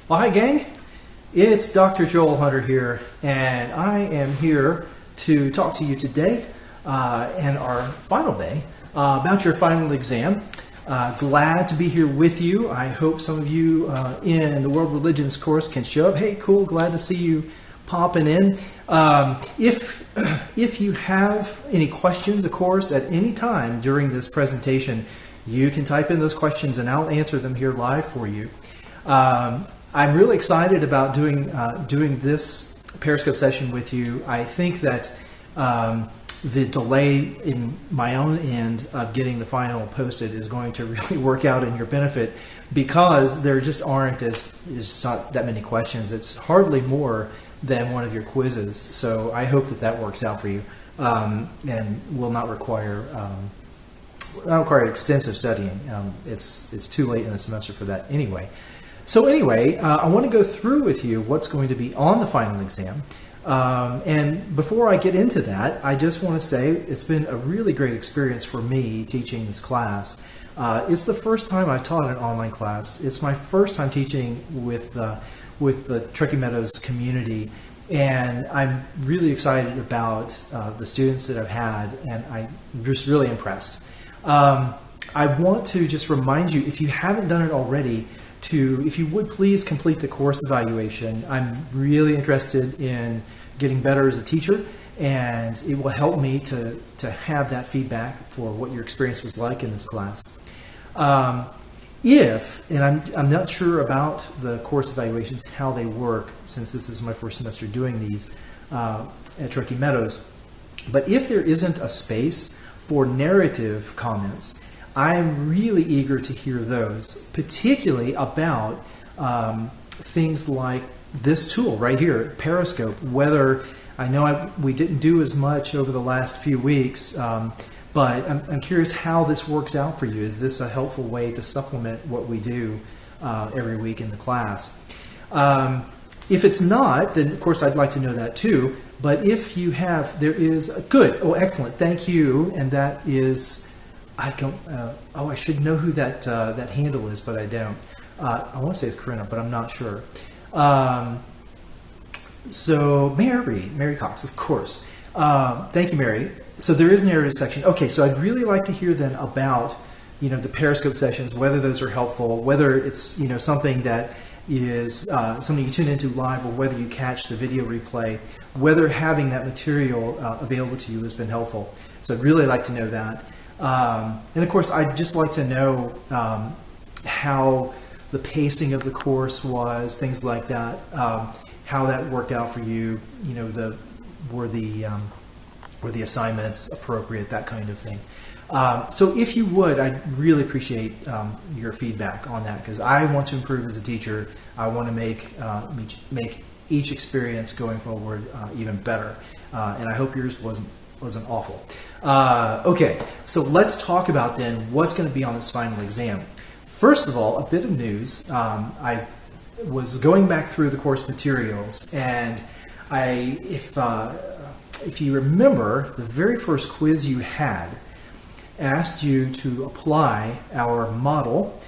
Well, hi gang, it's Dr. Joel Hunter here, and I am here to talk to you today and our final day about your final exam. Glad to be here with you. I hope some of you in the World Religions course can show up. Hey, cool, glad to see you popping in. If you have any questions, of course, at any time during this presentation, you can type in those questions and I'll answer them here live for you. I'm really excited about doing this Periscope session with you. I think that the delay in my own end of getting the final posted is going to really work out in your benefit because there just aren't there's not that many questions. It's hardly more than one of your quizzes. So I hope that that works out for you and will not require extensive studying. It's too late in the semester for that anyway. So anyway, I want to go through with you what's going to be on the final exam. And before I get into that, I just want to say it's been a really great experience for me teaching this class. It's the first time I've taught an online class. It's my first time teaching with the Truckee Meadows community. And I'm really excited about the students that I've had, and I'm just really impressed. I want to just remind you, if you haven't done it already, if you would please complete the course evaluation. I'm really interested in getting better as a teacher, and it will help me to have that feedback for what your experience was like in this class. And I'm not sure about the course evaluations, how they work, since this is my first semester doing these at Truckee Meadows, but if there isn't a space for narrative comments, I'm really eager to hear those, particularly about things like this tool right here, Periscope. Whether I know we didn't do as much over the last few weeks, but I'm curious how this works out for you. Is this a helpful way to supplement what we do every week in the class? If it's not, then of course I'd like to know that too. But if you have, there is a good. Oh, excellent! Thank you. And that is. I don't. I should know who that that handle is, but I don't. I want to say it's Corinna, but I'm not sure. So Mary Cox, of course. Thank you, Mary. So there is a narrative section. Okay, so I'd really like to hear then about the Periscope sessions, whether those are helpful, whether it's something that is something you tune into live, or whether you catch the video replay, whether having that material available to you has been helpful. So I'd really like to know that. And of course, I'd just like to know how the pacing of the course was, things like that, how that worked out for you. Were the assignments appropriate, that kind of thing. So if you would, I'd really appreciate your feedback on that, because I want to improve as a teacher. I want to make each experience going forward even better, and I hope yours wasn't awful. Okay, so let's talk about then what's going to be on this final exam. First of all, a bit of news. I was going back through the course materials, and if you remember, the very first quiz you had asked you to apply our model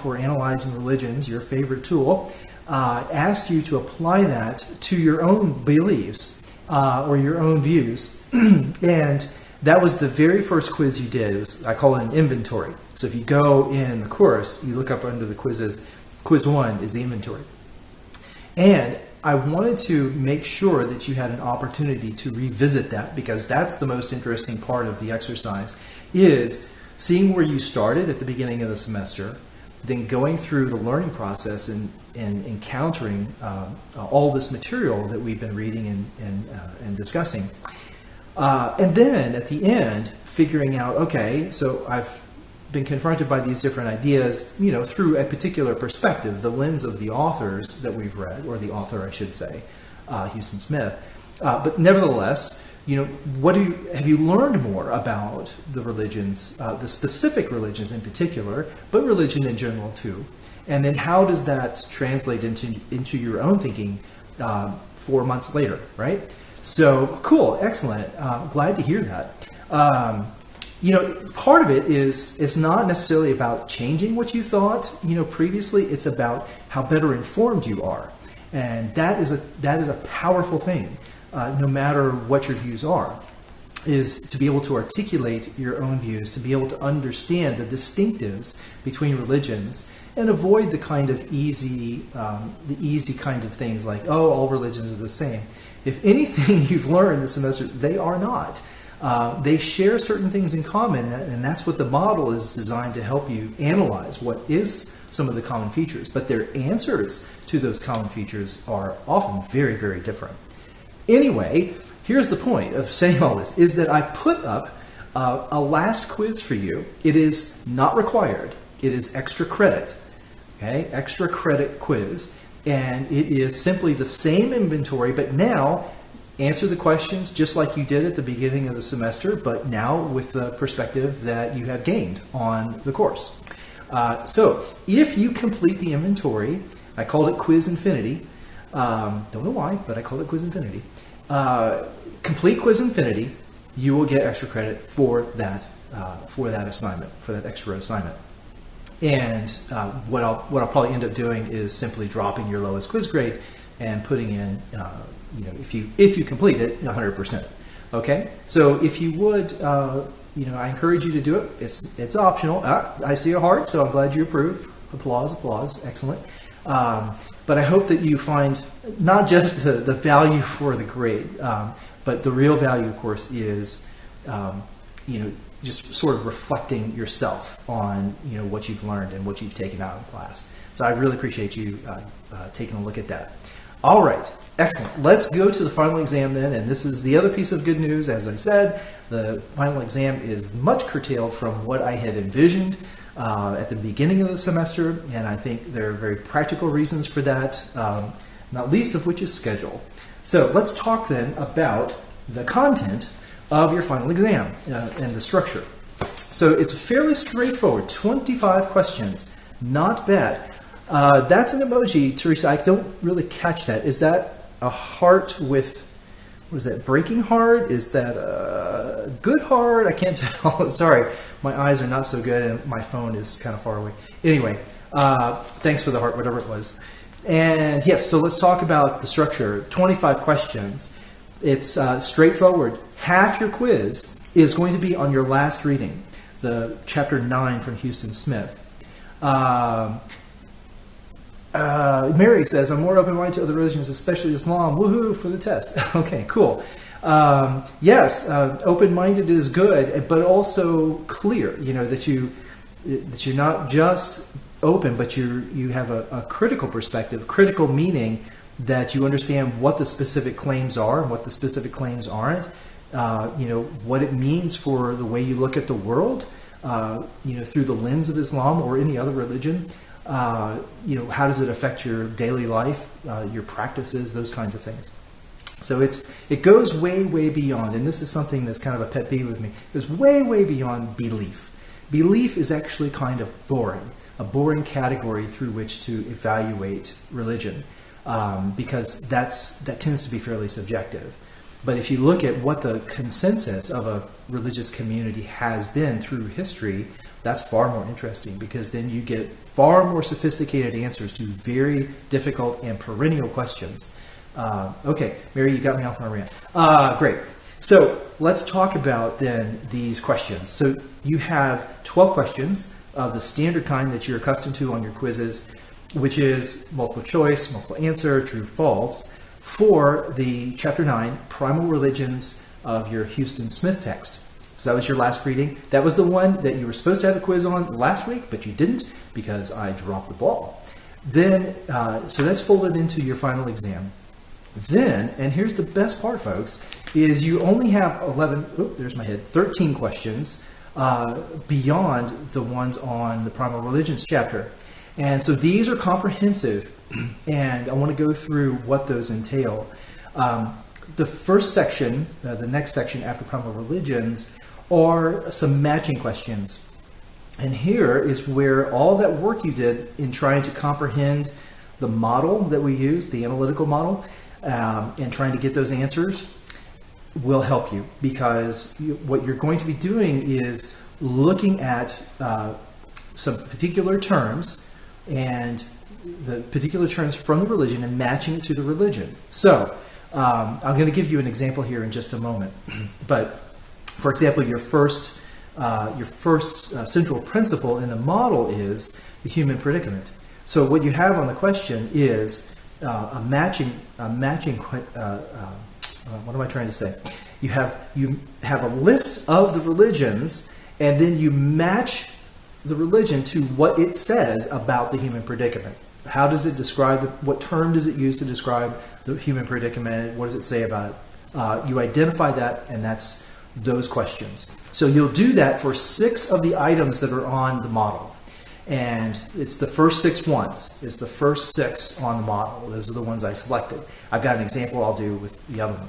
for analyzing religions, your favorite tool, asked you to apply that to your own beliefs or your own views. And that was the very first quiz you did. I call it an inventory. So if you go in the course, you look up under the quizzes, quiz 1 is the inventory. And I wanted to make sure that you had an opportunity to revisit that, because that's the most interesting part of the exercise, is seeing where you started at the beginning of the semester, then going through the learning process and encountering all this material that we've been reading and discussing. And then at the end, figuring out, okay, so I've been confronted by these different ideas, through a particular perspective, the lens of the authors that we've read, or the author, I should say, Huston Smith. But nevertheless, have you learned more about the religions, the specific religions in particular, but religion in general too? And then how does that translate into your own thinking 4 months later, right? So cool, excellent. Glad to hear that. part of it is not necessarily about changing what you thought, previously. It's about how better informed you are. And that is a powerful thing, no matter what your views are, is to be able to articulate your own views, to be able to understand the distinctives between religions and avoid the kind of easy kind of things like, oh, all religions are the same. If anything you've learned this semester, they are not. They share certain things in common, and that's what the model is designed to help you analyze what is some of the common features. But their answers to those common features are often very, very different. Anyway, here's the point of saying all this, is that I put up a last quiz for you. It is not required. It is extra credit, okay? Extra credit quiz. And it is simply the same inventory, but now answer the questions just like you did at the beginning of the semester, but now with the perspective that you have gained on the course. So if you complete the inventory, I called it Quiz Infinity. Don't know why, but I called it Quiz Infinity. Complete Quiz Infinity, you will get extra credit for that assignment, for that extra assignment. And what I'll probably end up doing is simply dropping your lowest quiz grade and putting in, if you complete it, 100%. Okay, so if you would, I encourage you to do it. It's optional. I see a heart, so I'm glad you approve. Applause, excellent. But I hope that you find not just the value for the grade, but the real value, of course, is just sort of reflecting yourself on what you've learned and what you've taken out of the class. So I really appreciate you taking a look at that. All right, excellent. Let's go to the final exam then, and this is the other piece of good news. As I said, the final exam is much curtailed from what I had envisioned at the beginning of the semester, and I think there are very practical reasons for that, not least of which is schedule. So let's talk then about the content of your final exam and the structure. So it's fairly straightforward, 25 questions, not bad. That's an emoji, Teresa, I don't really catch that. Is that a heart with, what is that, breaking heart? Is that a good heart? I can't tell, sorry, my eyes are not so good and my phone is kind of far away. Anyway, thanks for the heart, whatever it was. And yes, so let's talk about the structure, 25 questions. It's straightforward. Half your quiz is going to be on your last reading, the chapter 9 from Huston Smith. Mary says, I'm more open-minded to other religions, especially Islam. Woohoo for the test. Okay, cool. Yes, open-minded is good, but also clear, that you're not just open, but you have a critical perspective, critical meaning that you understand what the specific claims are and what the specific claims aren't, what it means for the way you look at the world, through the lens of Islam or any other religion. How does it affect your daily life, your practices, those kinds of things. So it goes way, way beyond, and this is something that's kind of a pet peeve with me. It goes way, way beyond belief. Belief is actually kind of boring, a boring category through which to evaluate religion. Because that tends to be fairly subjective. But if you look at what the consensus of a religious community has been through history, that's far more interesting, because then you get far more sophisticated answers to very difficult and perennial questions. Okay, Mary, you got me off my rant. Great. So let's talk about then these questions. So you have 12 questions of the standard kind that you're accustomed to on your quizzes, which is multiple choice, multiple answer, true, false, for the chapter 9, Primal Religions of your Huston Smith text. So that was your last reading. That was the one that you were supposed to have a quiz on last week, but you didn't because I dropped the ball. Then, so that's folded into your final exam. Then, and here's the best part, folks, is you only have 13 questions beyond the ones on the Primal Religions chapter. And so these are comprehensive, and I want to go through what those entail. The first section, the next section after Primal Religions, are some matching questions. And here is where all that work you did in trying to comprehend the model that we use, the analytical model, and trying to get those answers, will help you, because what you're going to be doing is looking at some particular terms, and the particular terms from the religion, and matching it to the religion. So I'm going to give you an example here in just a moment. But for example, your first central principle in the model is the human predicament. So what you have on the question is a matching. What am I trying to say? You have a list of the religions, and then you match the religion to what it says about the human predicament. How does it describe, what term does it use to describe the human predicament? What does it say about it? You identify that, and that's those questions. So you'll do that for 6 of the items that are on the model. And it's the first 6 ones. It's the first 6 on the model. Those are the ones I selected. I've got an example I'll do with the other one.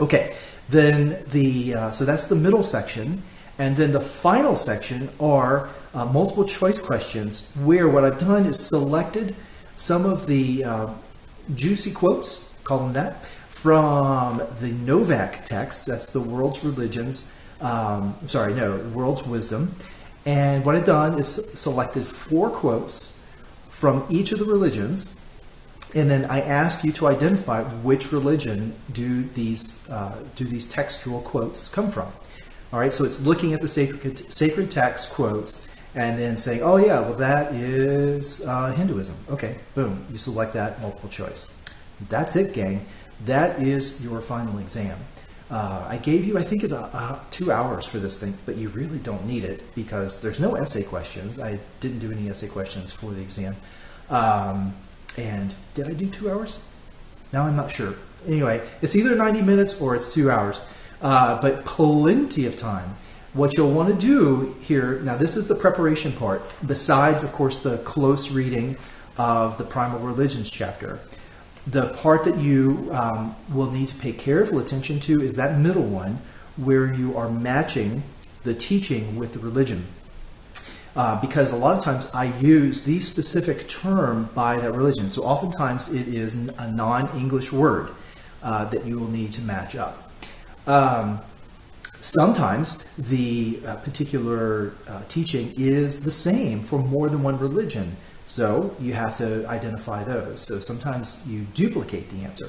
Okay, then so that's the middle section. And then the final section are multiple choice questions, where what I've done is selected some of the juicy quotes, call them that, from the Novak text. That's the World's Religions, World's Wisdom. And what I've done is selected 4 quotes from each of the religions, and then I ask you to identify which religion do these textual quotes come from. All right, so it's looking at the sacred text quotes and then saying, oh yeah, well that is Hinduism. Okay, boom, you select that, multiple choice. That's it, gang. That is your final exam. I gave you, I think it's 2 hours for this thing, but you really don't need it because there's no essay questions. I didn't do any essay questions for the exam. And did I do 2 hours? Now I'm not sure. Anyway, it's either 90 minutes or it's 2 hours, but plenty of time. What you'll want to do here, now this is the preparation part, besides, of course, the close reading of the Primal Religions chapter. The part that you will need to pay careful attention to is that middle one, where you are matching the teaching with the religion. Because a lot of times I use the specific term by that religion. So oftentimes it is a non-English word that you will need to match up. Sometimes the particular teaching is the same for more than one religion. So you have to identify those. So sometimes you duplicate the answer.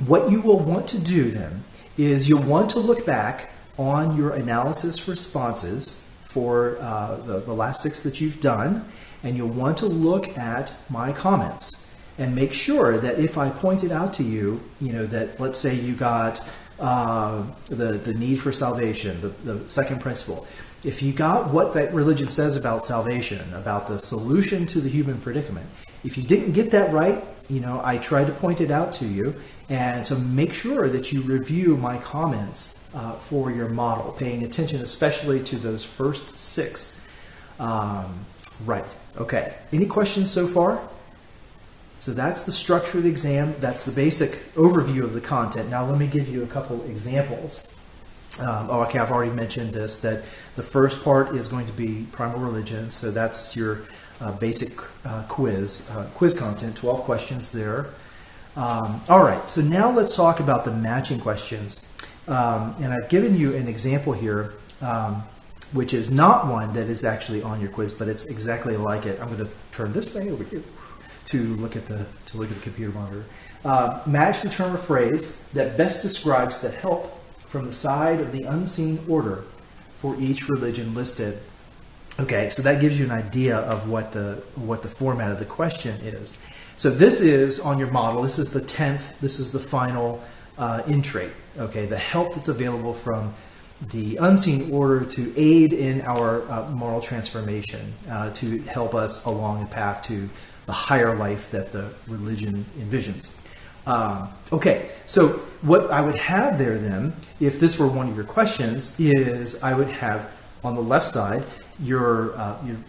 What you will want to do then is you'll want to look back on your analysis responses for the last 6 that you've done, and you'll want to look at my comments and make sure that if I pointed out to you, that let's say you got the need for salvation, the second principle. If you got what that religion says about salvation, about the solution to the human predicament, if you didn't get that right, I tried to point it out to you. And so make sure that you review my comments for your model, paying attention especially to those first 6. Right. Okay. Any questions so far? So that's the structure of the exam. That's the basic overview of the content. Now let me give you a couple examples. Okay, I've already mentioned this, that the first part is going to be Primal Religions. So that's your basic quiz content, 12 questions there. All right, so now let's talk about the matching questions. And I've given you an example here, which is not one that is actually on your quiz, but it's exactly like it. I'm going to turn this way over here to look at the computer monitor. Match the term or phrase that best describes the help from the side of the unseen order for each religion listed. Okay, so that gives you an idea of what the format of the question is. So this is on your model. This is the 10th. This is the final entry. Okay, the help that's available from the unseen order to aid in our moral transformation, to help us along the path to the higher life that the religion envisions. Okay, so what I would have there then, if this were one of your questions, is I would have on the left side your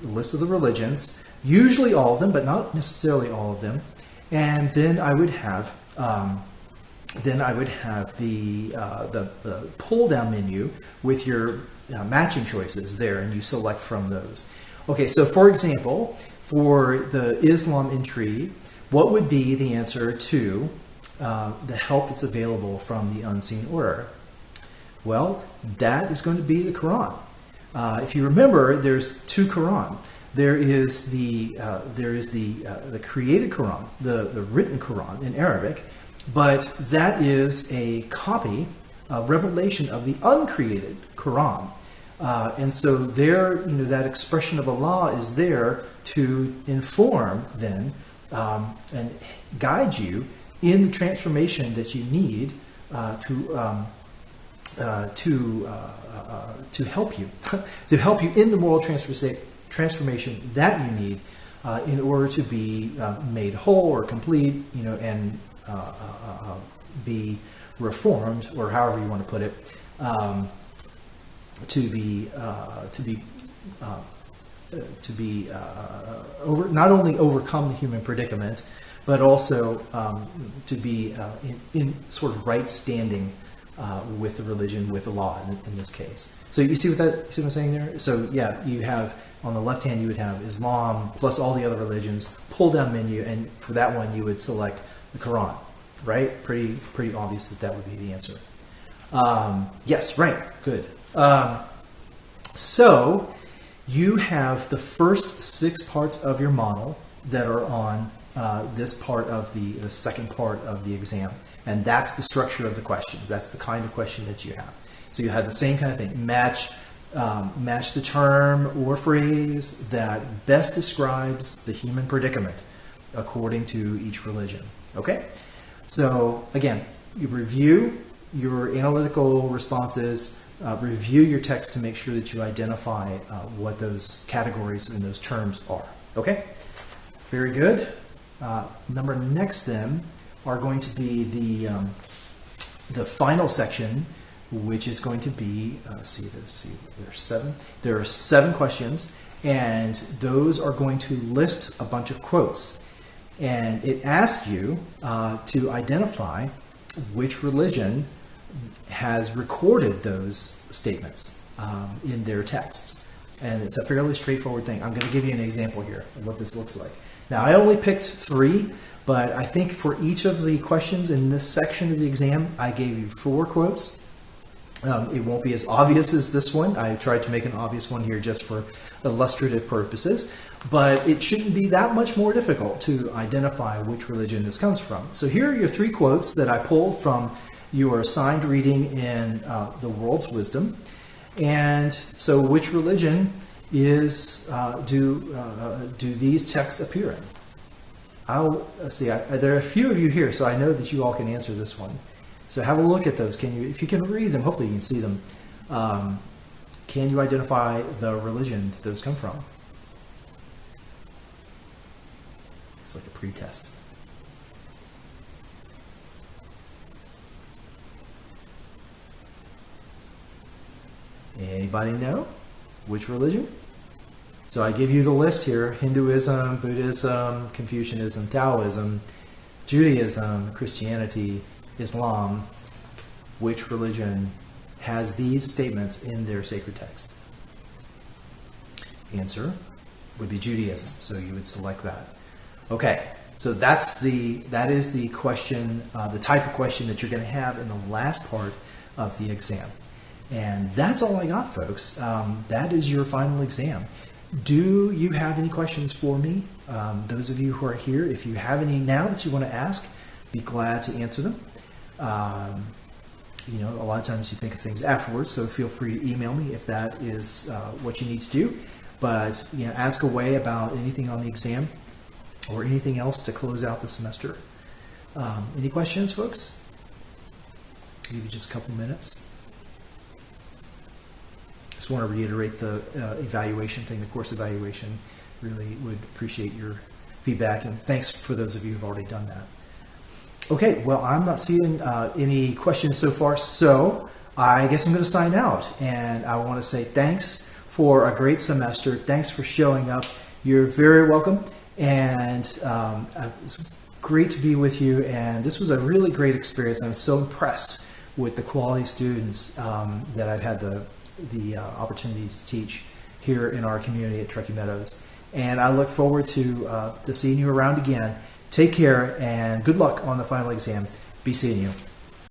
list of the religions, usually all of them, but not necessarily all of them, and then I would have the pull down menu with your matching choices there, and you select from those. Okay, so for example, for the Islam entry, what would be the answer to the help that's available from the unseen order? Well, that is going to be the Quran. If you remember, there's two Quran. There is the created Quran, the written Quran in Arabic, but that is a copy, a revelation of the uncreated Quran. And so there, that expression of Allah is there to inform then and guide you in the transformation that you need to help you to help you in the moral transformation that you need in order to be made whole or complete, and be reformed, or however you want to put it, not only overcome the human predicament, but also to be in sort of right standing with the religion, with the law in this case. So you see what I'm saying there? So yeah, you have on the left hand you would have Islam plus all the other religions, pull down menu, and for that one you would select the Quran, right? Pretty obvious that would be the answer. Yes, right, good. So you have the first 6 parts of your model that are on this part of the second part of the exam. And that's the structure of the questions. That's the kind of question that you have. So you have the same kind of thing. Match the term or phrase that best describes the human predicament according to each religion. Okay? So again, you review your analytical responses, review your text to make sure that you identify what those categories and those terms are. Okay? Very good. Number next then are going to be the final section, which is going to be there are 7 questions, and those are going to list a bunch of quotes, and it asks you to identify which religion has recorded those statements in their texts. And it's a fairly straightforward thing. I'm going to give you an example here of what this looks like. Now, I only picked 3, but I think for each of the questions in this section of the exam, I gave you 4 quotes. It won't be as obvious as this one. I tried to make an obvious one here just for illustrative purposes, but it shouldn't be that much more difficult to identify which religion this comes from. So here are your 3 quotes that I pulled from your assigned reading in The World's Wisdom. And so which religion do these texts appear in? Let's see, there are a few of you here, so I know that you all can answer this one. So have a look at those. If you can read them, hopefully you can see them. Can you identify the religion that those come from? It's like a pre-test. Anybody know which religion? So I give you the list here: Hinduism, Buddhism, Confucianism, Taoism, Judaism, Christianity, Islam. Which religion has these statements in their sacred text? Answer would be Judaism. So you would select that. Okay, so that is the question, the type of question that you're going to have in the last part of the exam. And that's all I got, folks. That is your final exam. Do you have any questions for me? Those of you who are here, if you have any now that you want to ask, be glad to answer them. A lot of times you think of things afterwards, so feel free to email me if that is what you need to do. But ask away about anything on the exam or anything else to close out the semester. Any questions, folks? Maybe just a couple minutes. Just want to reiterate the evaluation thing, the course evaluation. Really would appreciate your feedback, and thanks for those of you who've already done that. Okay, well, I'm not seeing any questions so far, so I guess I'm going to sign out. And I want to say thanks for a great semester. Thanks for showing up. You're very welcome. And it's great to be with you. And this was a really great experience. I'm so impressed with the quality students that I've had the opportunity to teach here in our community at Truckee Meadows. And I look forward to seeing you around again. Take care and good luck on the final exam. Be seeing you.